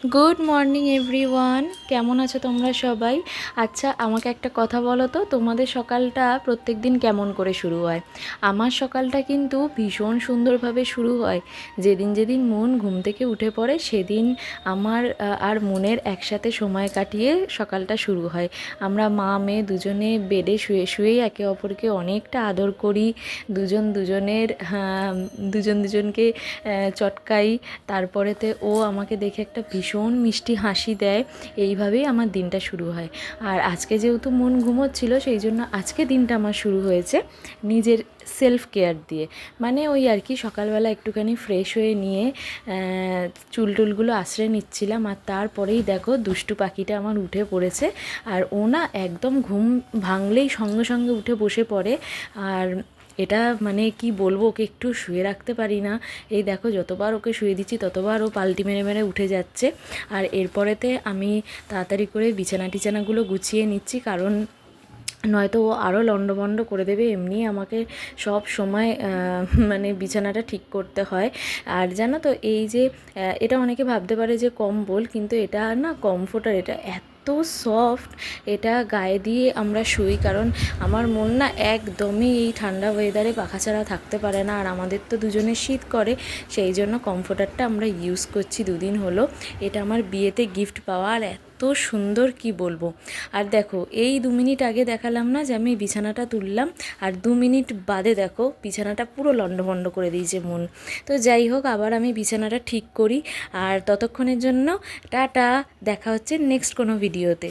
Good morning everyone, কেমন আছো তোমরা সবাই? আচ্ছা, আমাকে একটা কথা বলো তো, তোমাদের সকালটা প্রত্যেক দিন কেমন করে শুরু হয়? আমার সকালটা কিন্তু ভীষণ সুন্দরভাবে শুরু হয়। যেদিন যেদিন মন ঘুম থেকে উঠে পড়ে সেদিন আমার আর মনের একসাথে সময় কাটিয়ে সকালটা শুরু হয়। আমরা মা মেয়ে দুজনে বেডে শুয়ে শুয়েই একে অপরকে অনেকটা আদর করি। দুজন দুজনকে চটকাই। তারপরেতে ও আমাকে দেখে একটা ভীষণ মিষ্টি হাসি দেয়। এইভাবেই আমার দিনটা শুরু হয়। আর আজকে যেহেতু মন ঘুমোচ্ছিল, সেই জন্য আজকে দিনটা আমার শুরু হয়েছে নিজের সেলফ কেয়ার দিয়ে। মানে ওই আর কি, সকালবেলা একটুখানি ফ্রেশ হয়ে নিয়ে চুল টুলগুলো আশ্রে নিচ্ছিলাম। আর তারপরেই দেখো দুষ্টু পাখিটা আমার উঠে পড়েছে। আর ও না একদম ঘুম ভাঙলেই সঙ্গে সঙ্গে উঠে বসে পড়ে। আর এটা মানে কি বলবো, ওকে একটু শুয়ে রাখতে পারি না। এই দেখো, যতবার ওকে শুয়ে দিচ্ছি ততবার ও পাল্টি মেরে মেরে উঠে যাচ্ছে। আর এরপরেতে আমি তাড়াতাড়ি করে বিছানা টিছানাগুলো গুছিয়ে নিচ্ছি, কারণ নয়তো ও আরও লণ্ডভণ্ড করে দেবে। এমনি আমাকে সব সময় মানে বিছানাটা ঠিক করতে হয়। আর জানো তো, এই যে এটা অনেকে ভাবতে পারে যে কম্বল, কিন্তু এটা না কমফোর্টার, এটা এত সফট। এটা গায়ে দিয়ে আমরা শুই, কারণ আমার মন না একদমই এই ঠান্ডা ওয়েদারে পাখা ছাড়া থাকতে পারে না। আর আমাদের তো দুজনের শীত করে, সেই জন্য কমফোর্টারটা আমরা ইউজ করছি দুদিন হলো। এটা আমার বিয়েতে গিফট পাওয়া, আর এত সুন্দর কি বলবো। আর দেখো, এই 2 মিনিট আগে দেখালাম না যে আমি বিছানাটা তুললাম, আর 2 মিনিট বাদে দেখো বিছানাটা পুরো লণ্ডভণ্ড করে দিয়েছে মন। তো যাই হোক, আবার আমি বিছানাটা ঠিক করি। আর ততক্ষণের জন্য টাটা, দেখা হচ্ছে নেক্সট কোনো ভিডিওতে।